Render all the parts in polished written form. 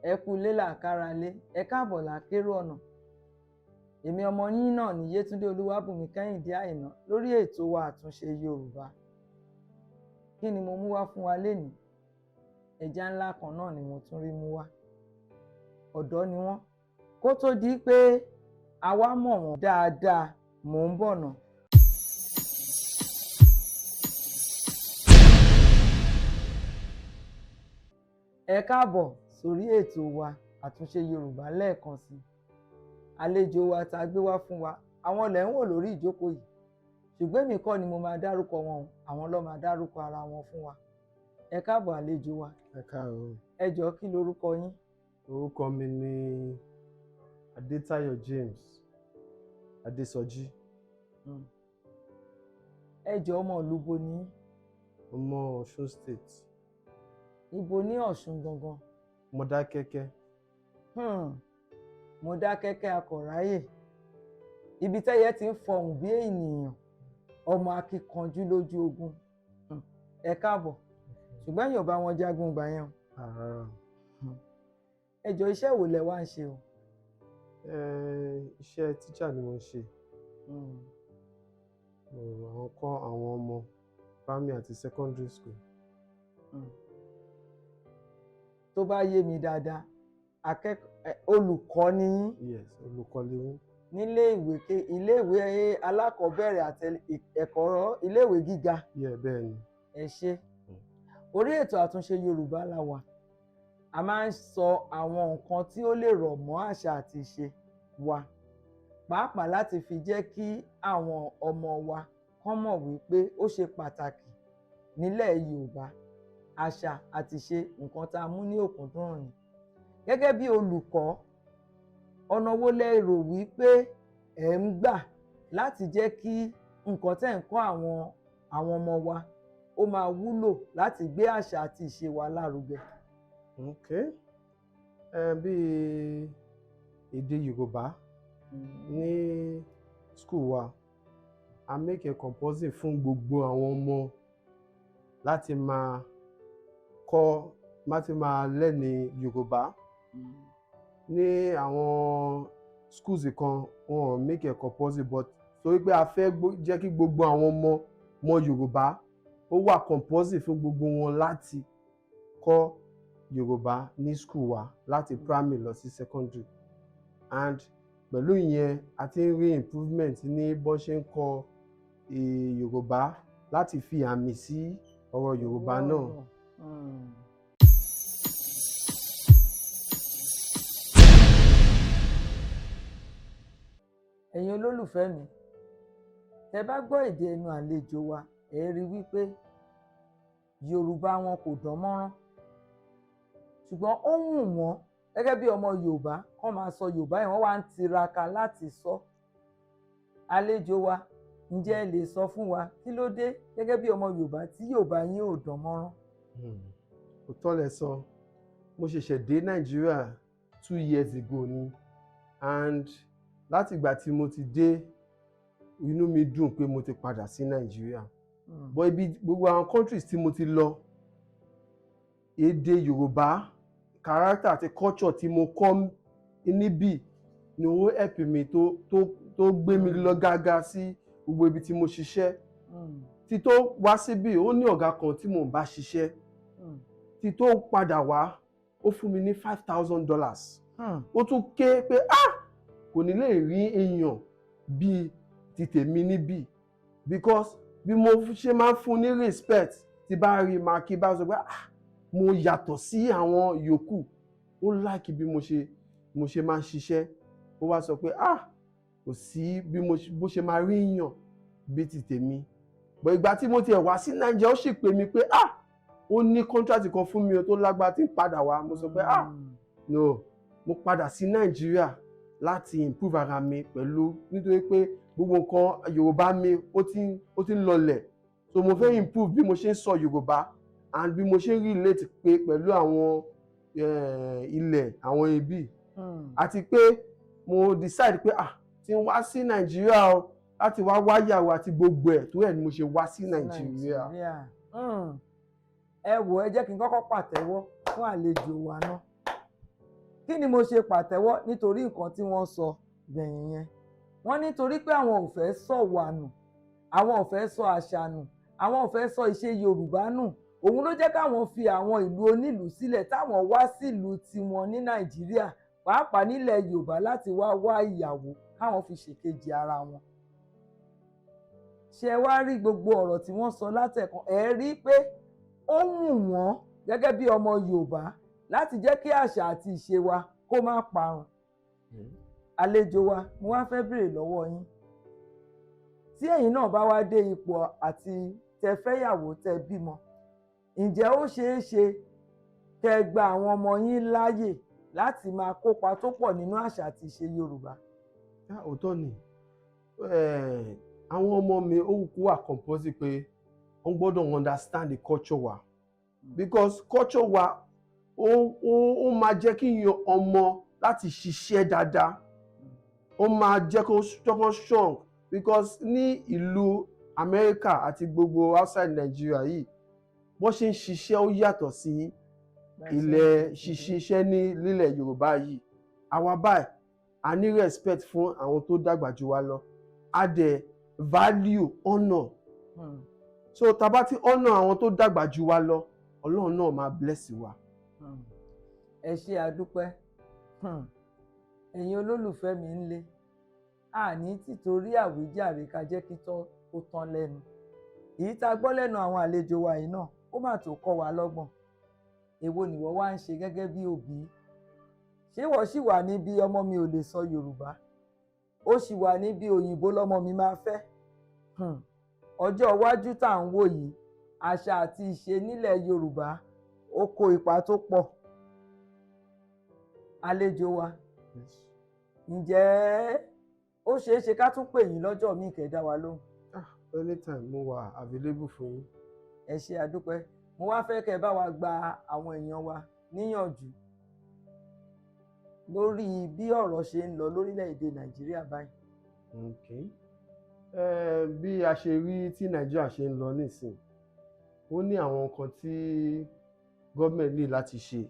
ẹ kú ilé làkàrà lé, ẹ káàbọ̀ làkérò ọ̀nà. Èmi ọmọ yín náà ní Yétúndé Olúwábùnmi Kẹ́hìndé Àìná lórí ètò wa àtúnṣe Yorùbá. Kí ni mo mú wá fún wa lénìí? Ẹja ńlá kan náà ni mo tún rí mú wá. Ọ̀dọ́ ni wọ́n. Kó tó di pé àwa mọ̀ wọ́n dáadáa, mò ń bọ̀ ná. Ẹ káàbọ̀ sórí ètò wa àtúnṣe Yorùbá lẹ́ẹ̀kan sí i. Àlejò wa tá a gbé wá fún wa, àwọn lẹ̀ ń wò lórí ìjókòó yìí, ṣùgbọ́n èmi kọ́ ni mo máa dárúkọ wọn, àwọn ló máa dárúkọ ara wọn fún wa. Ẹ káàbọ̀ àlejò wa. Ẹ káàárọ̀. Ẹ jọ̀ọ́, kí lorúkọ yín? Orúkọ mi ni Adétáyọ̀ James Adésọjí. Ẹ jọ̀ọ́, ọmọ ìlú bo ni yín? Ọmọ Ọ̀ṣun State. Ibo ní Ọ̀ṣun gangan? Mọdákẹ́kẹ́. Mọdákẹ́kẹ́ akọ̀ráyè. Ibi tẹ́yẹ ti ń fọhùn bí ènìyàn, ọmọ akíkanjú lójú ogun. Ẹ káàbọ̀. Ṣùgbọ́n yóò bá wọn jagun gbà yẹn o. Ẹ jọ̀ọ́, iṣẹ́ wo lẹ wá ń ṣe o? Iṣẹ́ tíṣà ni mo ń ṣe. Àwọn kọ́ àwọn ọmọ primary àti secondary school. Tó bá yé mi dáadáa, olùkọ́ ni yín? Yes, olùkọ́ ni mí. Nílé iléèwé alákọ̀ọ́bẹ̀rẹ̀ àti ẹ̀kọ́ iléèwé gíga? Bẹ́ẹ̀ ni. Ẹ ṣé. Orí ètò àtúnṣe Yorùbá la wà. A máa ń sọ àwọn nǹkan tí ó lè rọ̀ mọ́ àṣà àti ìṣe wa, pàápàá láti fi jẹ́ kí àwọn ọmọ wa kán mọ̀ wípé ó ṣe pàtàkì nílẹ̀ Yorùbá. Àṣà àti ìṣe nǹkan tá a mú ní òkúndùn ni. Gẹ́gẹ́ bí olùkọ́, ọ̀nà wo lẹ rò wípé ẹ̀ ń gbà láti jẹ́ kí nǹkan tẹ́ ń kọ́ àwọn ọmọ wa ó máa wúlò láti gbé àṣà àti ìṣe wa lárugẹ? Bí èdè Yorùbá ní school wa, a make a compulsory fún gbogbo àwọn ọmọ láti máa lẹ́ni Yorùbá. Ní àwọn schools kan wọn make a compulsory, but torí pé a fẹ́ jẹ́ kí gbogbo àwọn ọmọ mọ Yorùbá, ó wà compulsory fún gbogbo wọn láti kọ́ Yorùbá ní school wa láti primary lọ sí secondary. And pẹ̀lú ìyẹn a ti ń rí improvement ní bó ṣe ń kọ́ Yorùbá láti fi àmì sí ọ̀rọ̀ Yorùbá náà. Ẹ̀yin olólùfẹ́ mi, tẹ́ bá gbọ́ èdè ẹnu àlejò wa, ẹ rí wípé Yorùbá wọn kò dán mọ́rán, ṣùgbọ́n ó wù wọ́n gẹ́gẹ́ bí ọmọ Yorùbá kán máa sọ Yorùbá yẹn, wọ́n wá ń tiraka láti sọ. Àlejò wa, ǹjẹ́ ẹ lè sọ fún wa kí ló dé gẹ́gẹ́ bí ọmọ Yorùbá tí Yorùbá yín ò dán mọ́rán? Òótọ́ lẹ sọ. Mo ṣẹ̀ṣẹ̀ dé Nàìjíríà 2 years ago ni, and láti ìgbà tí mo ti dé, inú mi dùn pé mo ti padà sí Nàìjíríà. But gbogbo àwọn countries tí mo ti lọ, èdè Yorùbá, character àti culture tí mo kọ́ níbí ni ó help mi tó gbé mi lọ gágá sí gbogbo ibi tí mo ṣiṣẹ́. Tí tó wá síbí, ó ní ọ̀gá kan tí mò ń bá ṣiṣẹ́. Tí tó padà wá, ó fún mi ní $5,000. Ó tún ké pé kò ní lè rí èèyàn bíi ti tèmi níbí, because bí mo ṣe máa ń fún ní respect, tí bá rí máa kí bá sọ pé mo yàtọ̀ sí àwọn yòókù. Ó like bí mo ṣe máa ń ṣiṣẹ́. Ó wá sọ pé kò sí bó ṣe máa rí èèyàn bí ti tèmi. But ìgbà tí mo tiẹ̀ wá sí Nàìjíríà, ó sì pè mí pé ó ní contract kan fún mi tó lágbára tí ń padà wá. Mo sọ pé no, mo padà sí Nàìjíríà láti improve ara mi nítorí pé gbogbo nǹkan Yorùbá mi ó ti ń lọlẹ̀. So mo fẹ́ improve bí mo ṣe ń sọ Yorùbá and bí mo ṣe ń relate pẹ̀lú àwọn ilẹ̀ àwọn ibi. Àti pé mo decide pé tí n wá sí Nàìjíríà o, láti wá wáyàwó àti gbogbo ẹ̀ tó ẹ̀ ni mo ṣe wá sí Nàìjíríà. Ẹ wò, ẹ jẹ́ kí n kọ́kọ́ pàtẹ́wọ́ fún àlejò wa náà. kí ni mo ṣe pàtẹ́wọ́? Nítorí nǹkan tí wọ́n sọ gbẹ̀yìn yẹn. Wọ́n nítorí pé àwọn ò fẹ́ sọ̀wà nù, àwọn ò fẹ́ sọ àṣà nù, àwọn ò fẹ́ sọ ìṣe Yorùbá nù. Òun ló jẹ́ káwọn fi àwọn ìlú onílùú sílẹ̀ táwọn wá sílùú tiwọn ní Nàìjíríà, pàápàá nílẹ̀ Yorùbá, láti wá ìyàwó káwọn fi ṣèkejì ara wọn. Ṣé wá rí gbogbo ọ̀rọ̀ tí wọ́n sọ látẹ̀kan? Ẹ rí pé ó wù wọ́n gẹ́gẹ́ bí ọmọ Yorùbá láti jẹ́ kí àṣà àti ìṣe wa kó má parun. Àlejò wa, mo wá fẹ́ béèrè lọ́wọ́ yín. Tí ẹ̀yin náà bá wá dé ipò àti tẹ fẹ́yàwó tẹ bímọ, ǹjẹ́ ó ṣeé ṣe kẹ́ gba àwọn ọmọ yín láàyè láti máa kópa tó pọ̀ nínú àṣà àti ìṣe Yorùbá? Òótọ́ ni àwọn ọmọ mi ó kú wà compulsory pé wọ́n gbọ́dọ̀ understand the culture wa, because culture wa ó máa jẹ́ kí yan ọmọ láti ṣiṣẹ́ dáadáa, ó máa jẹ́ kó strong, because ní ìlú Amẹ́ríkà àti gbogbo outside Nigeria yìí bó ṣe ń ṣiṣẹ́ ó yàtọ̀ sí ilẹ̀ ṣiṣẹ́ nílẹ̀ Yorùbá yìí. Àwa báyìí a ní respect fún àwọn tó dàgbà jù wá lọ, a dẹ̀ value honour. So tá bá ti honour àwọn tó dàgbà jù wá lọ, Ọlọ́run náà máa bless wa. Ẹ ṣé àdúpẹ́. Ẹ̀yin olólùfẹ́ mi ń lé, àní títorí àwíjàre ká jẹ́ kí tọ́ ó tán lẹ́nu. Èyí tá a gbọ́ lẹ́nu àwọn àlejò wa yìí náà ó mà tó kọ́ wa lọ́gbọ́n. Èwo nìwọ wá ń ṣe gẹ́gẹ́ bí òbí? Ṣé wọ́n ṣì wà níbi ọmọ mi ò lè sọ Yorùbá? Ó ṣì wà níbi òyìnbó lọ́mọ mi máa fẹ́? Ọjọ́ iwájú tá à ń wò yìí, àṣà àti ìṣe nílẹ̀ Yorùbá ó kó ipa tó pọ̀. Àlejò wa, ǹjẹ́ ó ṣeé ṣe ká tún pè yín lọ́jọ́ míì kẹ́ dá wa lóhùn? Anytime mo wà available fún yín. Ẹ ṣé àdúpẹ́. Mo wá fẹ́ kẹ́ bá wa gba àwọn èèyàn wa níyànjú lórí bí ọ̀rọ̀ ṣe ń lọ lórílẹ̀‐èdè Nàìjíríà báyìí. Bí a ṣe rí tí Nàìjíríà ṣe ń lọ nísìn, ó ní àwọn nǹkan tí gọ́ọ̀mẹ̀ntì ní láti ṣe.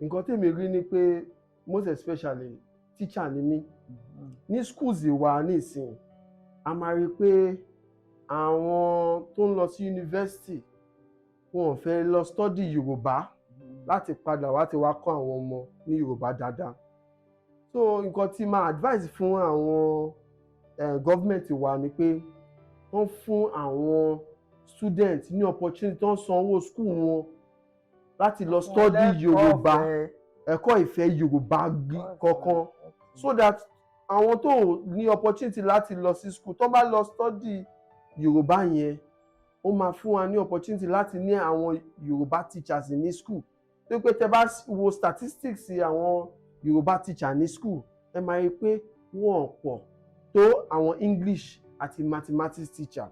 Nǹkan tèmi rí ni pé most especially teacher ni mí. Ní schools wa nísìn, a máa rí pé àwọn tó ń lọ sí yunifásitì wọn ò fẹ́ lọ study Yorùbá láti padà wá ti wá kọ́ àwọn ọmọ ní Yorùbá dáadáa. So nǹkan tí máa advice fún àwọn gọ́ọ̀mẹ̀ntì wa ni pé wọ́n fún àwọn student ní opportunity tó ń sanwó school wọn láti lọ study Yorùbá, ẹ̀kọ́ ìfẹ́ Yorùbá kankan, so that àwọn tó ní opportunity láti lọ sí school tó bá lọ study Yorùbá yẹn, ó máa fún wa ní opportunity láti ní àwọn Yorùbá teachers ní school. tó pé tẹ bá wo statistics àwọn Yorùbá teacher ní school, ẹ máa rí pé wọ́n pọ̀ tó àwọn English àti mathematics teacher.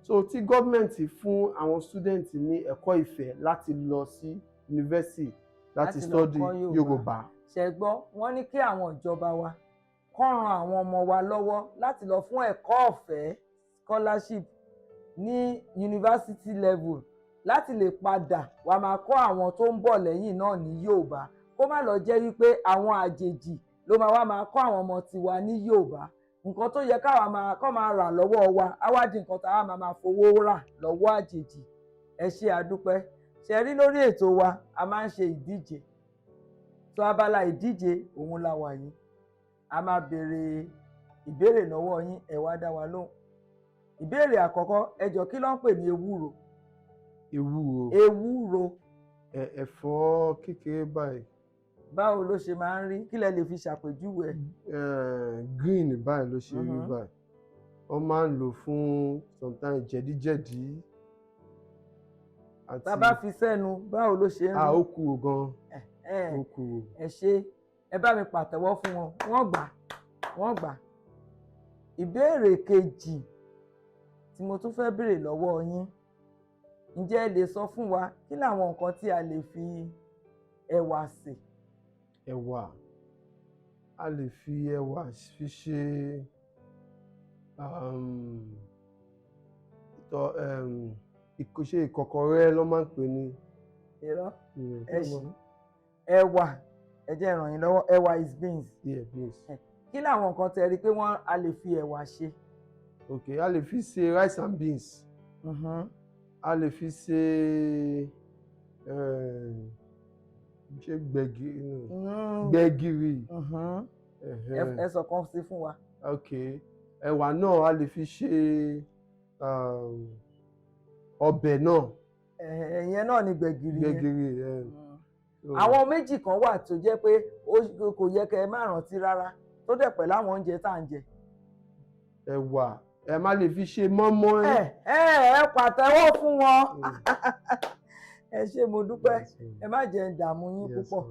So tí gọ́ọ̀mẹ̀ntì fún àwọn student ní ẹ̀kọ́ ìfẹ́ láti lọ sí university láti study Yorùbá. Ṣé gbọ́, wọ́n ní kí àwọn ìjọba wa kó ran àwọn ọmọ wa lọ́wọ́ láti lọ fún ẹ̀kọ́ ọ̀fẹ́ scholarship ní university level láti lè padà wá máa kọ́ àwọn tó ń bọ̀ lẹ́yìn náà ní Yorùbá, kó má lọ jẹ́ wípé àwọn àjèjì ló máa wá máa kọ́ àwọn ọmọ tiwa ní Yorùbá. Nǹkan tó yẹ káwa kọ́ máa rà lọ́wọ́ wa á wá di nǹkan táwa máa fowó rà lọ́wọ́ àjèjì. Ẹ ṣé àdúpẹ́. Ṣe rí lórí ètò wa a máa ń ṣe ìdíje, tó abala ìdíje òun la wà yìí. A máa béèrè ìbéèrè lọ́wọ́ yín, ẹ wá dá wa lóhùn. Ìbéèrè àkọ́kọ́, ẹ jọ̀ọ́ kí ló ń pè ní ewúro? Ewúro. Ewúro. Ẹ̀fọ́ kékeré báyìí. Báwo ló ṣe máa ń rí? Kí lẹ lè fi ṣàpèjúwe? Green báyìí ló ṣe rí báyìí. Wọ́n máa ń lò fún sometimes jẹ̀díjẹ̀dí. Tá bá fi sẹ́nu, báwo ló ṣe ń rí? Ó kúrò gan-an. Ó kúrò. Ẹ ṣé, ẹ bá mi pàtẹ́wọ́ fún wọn, wọ́n gbà. Ìbéèrè kejì tí mo tún fẹ́ béèrè lọ́wọ́ yín, ǹjẹ́ ẹ lè sọ fún wa kí làwọn nǹkan tí a lè fi ẹ̀wà sè? Ẹ̀wà, a lè fi ẹ̀wà fi ṣe ìkọ́kọrẹ́ ló máa ń pè ní. Irọ́, ẹ̀wà ẹ jẹ́ ràn yín lọ́wọ́, ẹ̀wà is beans. Yeah, beans. Kí làwọn nǹkan tẹ́ rí pé a lè fi ẹ̀wà ṣe? Okay, a lè fi ṣe rice and beans. A lè fi ṣe ṣé gbẹ̀gìrì. Ẹ sọ kan sí fún wa. Okay, ẹ̀wà náà a lè fi ṣe ọbẹ̀ náà. Ìyẹn náà ni gbẹ̀gìrì yẹn. Gbẹ̀gìrì. Àwọn méjì kan wà tó jẹ́ pé kò yẹ kẹ́ ẹ má rántí rárá tó dẹ̀ pẹ̀lú àwọn oúnjẹ tá à ń jẹ. Ẹ̀wà ẹ má lè fi ṣe mọ́mọ́. Ẹ pàtẹ́wọ́ fún wọn. Ẹ ṣé mo dúpẹ́, ẹ má jẹ́ ń dààmú yín púpọ̀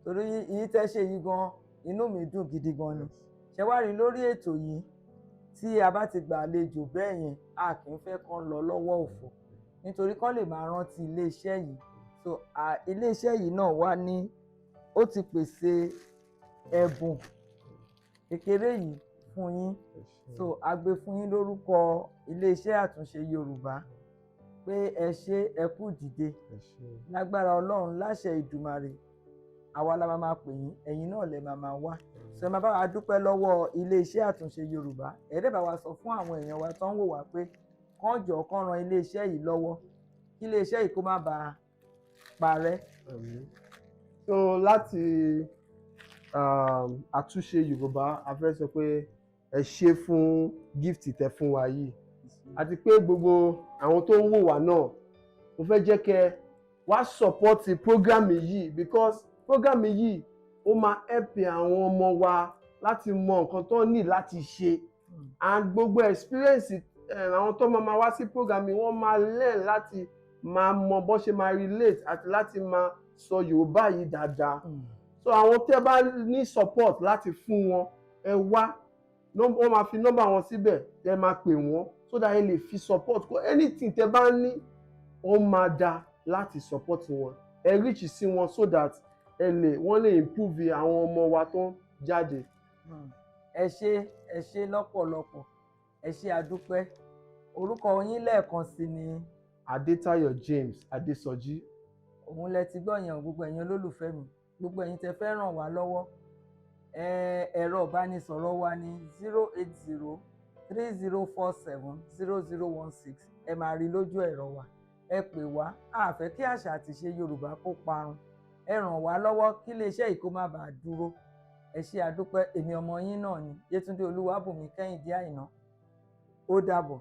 torí èyí tẹ́ ṣe yìí gan inú mi dùn gidi gan ni. Ṣé wá rí lórí ètò yìí tí a bá ti gbàlejò bẹ́ẹ̀ yẹn a kì í fẹ́ kán lọ lọ́wọ́ òfò nítorí kán lè máa rántí iléeṣẹ́ yìí. So iléeṣẹ́ yìí náà wá ní ó ti pèsè ẹ̀bùn kékeré yìí fún yín. So a gbé fún yín lórúkọ iléeṣẹ́ àtúnṣe Yorùbá pé ẹ ṣé ẹ kú dìde lágbára Ọlọ́run láṣẹ Ìdùmarè àwa la máa pè yín ẹ̀yin náà lẹ máa wá. So ẹ máa bá wa dúpẹ́ lọ́wọ́ iléeṣẹ́ àtúnṣe Yorùbá ẹ dẹ̀ bá wa sọ fún àwọn èèyàn wa tó ń wò wá pé kán jọ̀ọ́ kán ran iléeṣẹ́ yìí lọ́wọ́ kí iléeṣẹ́ yìí kó má bàa parẹ́. So láti àtúnṣe Yorùbá a fẹ́ sọ pé ẹ ṣé fún gift tẹ́ fún wa yìí àti pé gbogbo àwọn tó ń wò wá náà mo fẹ́ jẹ́ kẹ́ wá support program yìí because program yìí ó máa help àwọn ọmọ wa láti mọ nǹkan tó ní láti ṣe and gbogbo experience àwọn tó máa wá sí program yìí wọ́n máa learn láti máa mọ bó ṣe máa relate àti láti máa sọ Yorùbá yìí dáadáa. So àwọn tẹ́ bá ní support láti fún wọn ẹ wá wọ́n máa fi nọ́mbà wọn síbẹ̀ ẹ máa pè wọ́n so that ẹ lè fi support kó anything tẹ́ bá ní wọ́n máa dá láti support wọn ẹ reach sí wọn so that wọ́n lè improve àwọn ọmọ wa tó ń jáde. Ẹ ṣé lọ́pọ̀lọpọ̀ ẹ ṣé àdúpẹ́ orúkọ yín lẹ́ẹ̀kan sí ni. Adétayọ̀ James Adésọjí. Òun lẹ ti gbọ́ yẹn gbogbo ẹ̀yin olólùfẹ́ mi gbogbo ẹ̀yin tẹ́ fẹ́ ràn wá lọ́wọ́ ẹ̀rọ ìbánisọ̀rọ̀ wa ní 08030470016 ẹ máa rí lójú ẹ̀rọ wa ẹ pè wá a fẹ́ kí àṣà àti ìṣe Yorùbá kó parun ẹ ràn wá lọ́wọ́ kí iléeṣẹ́ yìí kó má bàa dúró. Ẹ ṣé àdúpẹ́ èmi ọmọ yín náà ni Yétúndé Olúwabùnmi Kẹ́hìndé Àìná ó dàbọ̀.